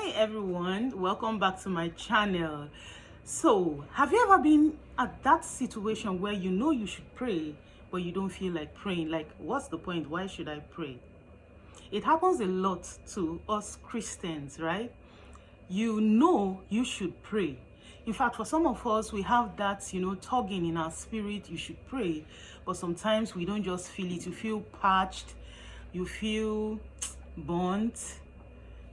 Hi everyone, welcome back to my channel. So, have you ever been at that situation where you know you should pray, but you don't feel like praying? Like, what's the point? Why should I pray? It happens a lot to us Christians, right? You know you should pray. In fact, for some of us, we have that, tugging in our spirit, you should pray. But sometimes we don't just feel it. You feel parched, you feel burnt.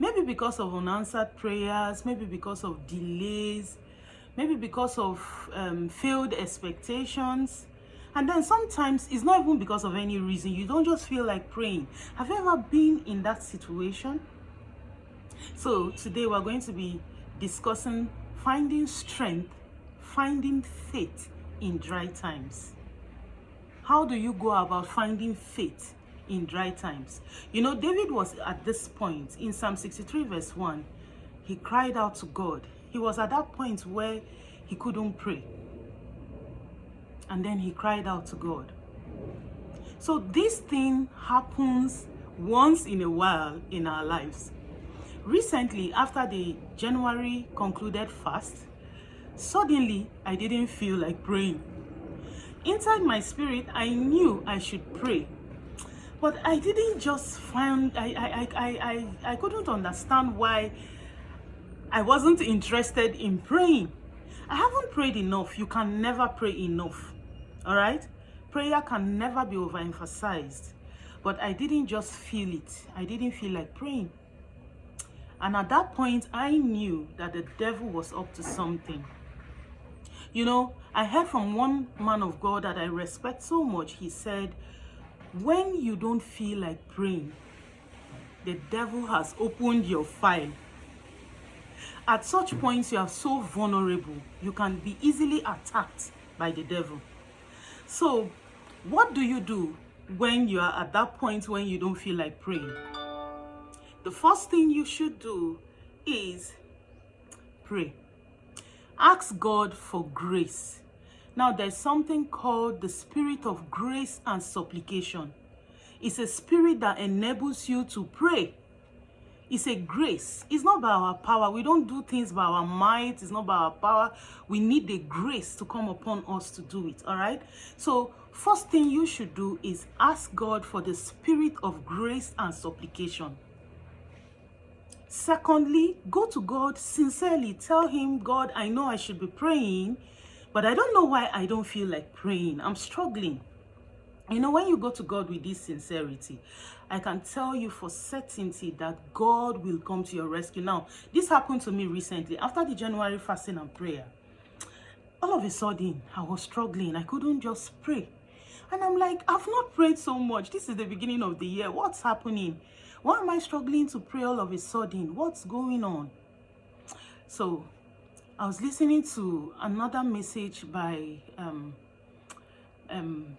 Maybe because of unanswered prayers, maybe because of delays, maybe because of failed expectations. And then sometimes it's not even because of any reason. You don't just feel like praying. Have you ever been in that situation? So today we're going to be discussing finding strength, finding faith in dry times. How do you go about finding faith in dry times? You know, David was at this point in Psalm 63 verse 1. He cried out to God. He was at that point where he couldn't pray. And then he cried out to God. So this thing happens once in a while in our lives. Recently, after the January concluded fast, suddenly I didn't feel like praying. Inside my spirit, I knew I should pray. But I didn't just find, I couldn't understand why I wasn't interested in praying. I haven't prayed enough. You can never pray enough. All right? Prayer can never be overemphasized. But I didn't just feel it. I didn't feel like praying. And at that point, I knew that the devil was up to something. You know, I heard from one man of God that I respect so much. He said, when you don't feel like praying, the devil has opened your file. At such points, you are so vulnerable. You can be easily attacked by the devil. So, what do you do when you are at that point when you don't feel like praying? The first thing you should do is pray. Ask God for grace. Now, there's something called the spirit of grace and supplication. It's a spirit that enables you to pray. It's a grace. It's not by our power. We don't do things by our might. It's not by our power. We need the grace to come upon us to do it, all right? So, first thing you should do is ask God for the spirit of grace and supplication. Secondly, go to God sincerely. Tell him, God, I know I should be praying, but I don't know why I don't feel like praying. I'm struggling. You know, when you go to God with this sincerity, I can tell you for certainty that God will come to your rescue. Now, this happened to me recently. After the January fasting and prayer, all of a sudden, I was struggling. I couldn't just pray. And I'm like, I've not prayed so much. This is the beginning of the year. What's happening? Why am I struggling to pray all of a sudden? What's going on? So, I was listening to another message by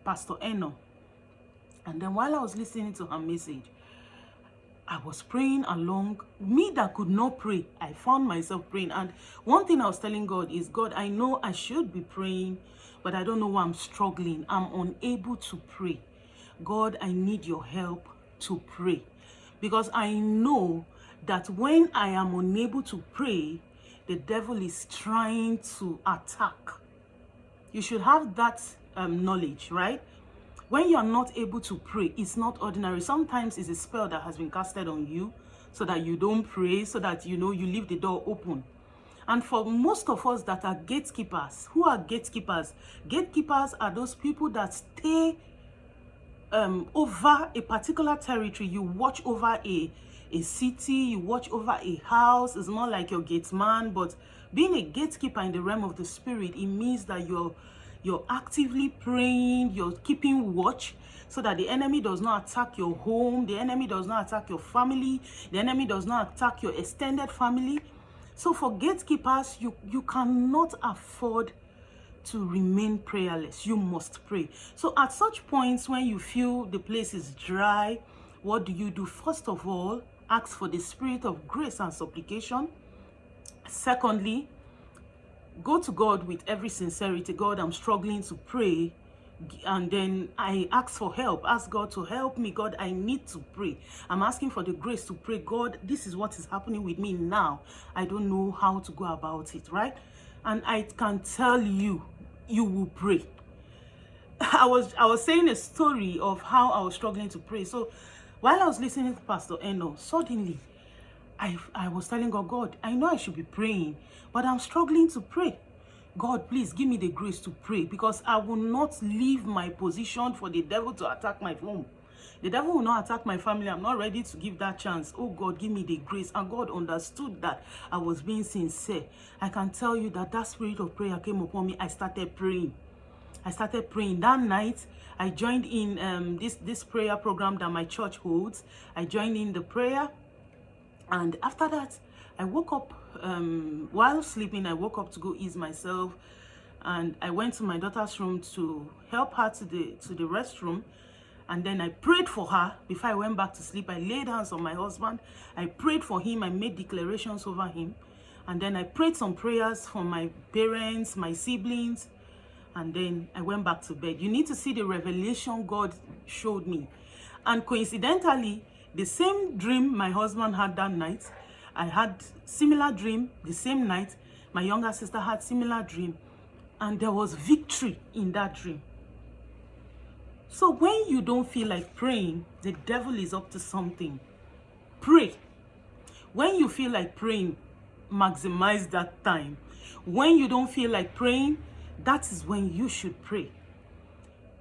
Pastor Eno. And then while I was listening to her message, I was praying along. Me that could not pray, I found myself praying. And one thing I was telling God is, God, I know I should be praying, but I don't know why I'm struggling. I'm unable to pray. God, I need your help to pray. Because I know that when I am unable to pray, the devil is trying to attack. You should have that knowledge, right? When you are not able to pray, it's not ordinary. Sometimes it's a spell that has been casted on you so that you don't pray, so that, you leave the door open. And for most of us that are gatekeepers, who are gatekeepers? Gatekeepers are those people that stay over a particular territory. You watch over a city, you watch over a house. It's not like your gate man, but being a gatekeeper in the realm of the spirit, it means that you're actively praying, you're keeping watch so that the enemy does not attack your home, the enemy does not attack your family, the enemy does not attack your extended family. So for gatekeepers, you cannot afford to remain prayerless. You must pray. So at such points when you feel the place is dry, what do you do? First of all, ask for the spirit of grace and supplication. Secondly, go to God with every sincerity. God, I'm struggling to pray. And then I ask for help, ask God to help me. God, I need to pray. I'm asking for the grace to pray. God, this is what is happening with me now. I don't know how to go about it, right? And I can tell you, you will pray. I was saying a story of how I was struggling to pray. So while I was listening to Pastor Eno, suddenly I was telling God, God, I know I should be praying, but I'm struggling to pray. God, please give me the grace to pray, because I will not leave my position for the devil to attack my home. The devil will not attack my family. I'm not ready to give that chance. Oh God, give me the grace. And God understood that I was being sincere. I can tell you that that spirit of prayer came upon me. I started praying. That night. I joined in this prayer program that my church holds. I joined in the prayer. And after that, I woke up, while sleeping, I woke up to go ease myself. And I went to my daughter's room to help her to the restroom. And then I prayed for her before I went back to sleep. I laid hands on my husband. I prayed for him. I made declarations over him. And then I prayed some prayers for my parents, my siblings. And then I went back to bed. You need to see the revelation God showed me. And coincidentally, the same dream my husband had that night, I had similar dream the same night. My younger sister had similar dream. And there was victory in that dream. So when you don't feel like praying, the devil is up to something. Pray. When you feel like praying, maximize that time. When you don't feel like praying, that is when you should pray.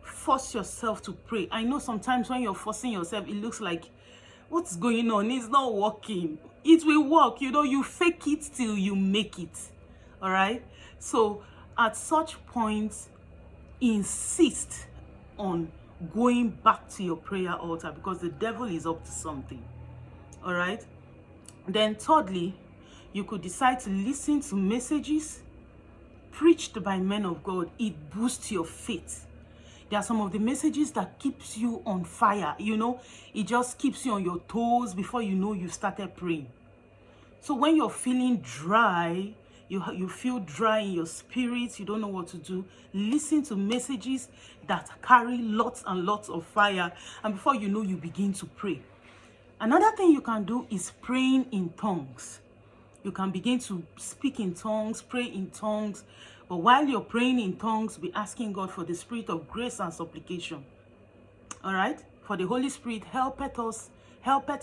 Force yourself to pray. I know sometimes when you're forcing yourself, it looks like, what's going on? It's not working. It will work. You know, you fake it till you make it. All right? So at such points, insist on going back to your prayer altar, because the devil is up to something. All right? Then thirdly, you could decide to listen to messages preached by men of God. It boosts your faith. There are some of the messages that keeps you on fire. You know, it just keeps you on your toes before you know you've started praying. So when you're feeling dry, you feel dry in your spirit, you don't know what to do, listen to messages that carry lots and lots of fire, and before you know, you begin to pray. Another thing you can do is praying in tongues. You can begin to speak in tongues, pray in tongues, but while you're praying in tongues, be asking God for the spirit of grace and supplication. All right? For the Holy Spirit, help at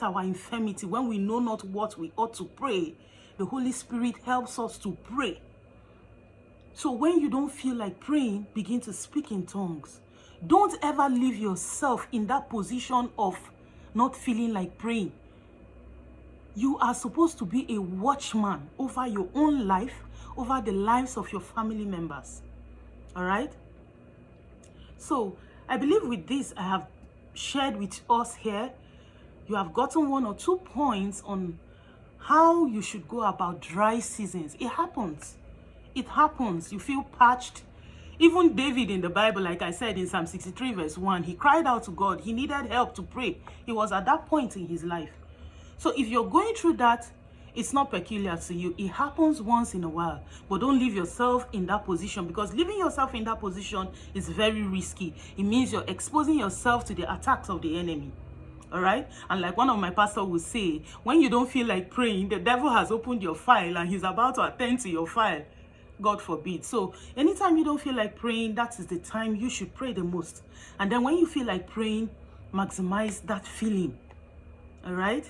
our infirmity. When we know not what we ought to pray, the Holy Spirit helps us to pray. So when you don't feel like praying, begin to speak in tongues. Don't ever leave yourself in that position of not feeling like praying. You are supposed to be a watchman over your own life, over the lives of your family members. All right? So I believe with this I have shared with us here, you have gotten 1 or 2 points on how you should go about dry seasons. It happens. It happens. You feel parched. Even David in the Bible, like I said in Psalm 63 verse 1, he cried out to God. He needed help to pray. He was at that point in his life. So if you're going through that, it's not peculiar to you. It happens once in a while. But don't leave yourself in that position, because leaving yourself in that position is very risky. It means you're exposing yourself to the attacks of the enemy. All right? And like one of my pastors would say, when you don't feel like praying, the devil has opened your file and he's about to attend to your file. God forbid. So anytime you don't feel like praying, that is the time you should pray the most. And then when you feel like praying, maximize that feeling. All right?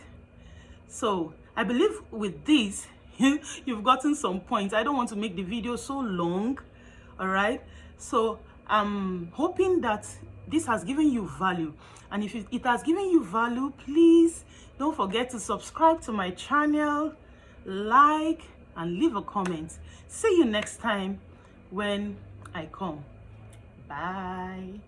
So I believe with this, you've gotten some points. I don't want to make the video so long. All right? So I'm hoping that this has given you value. And if it has given you value, please don't forget to subscribe to my channel, like, and leave a comment. See you next time when I come. Bye.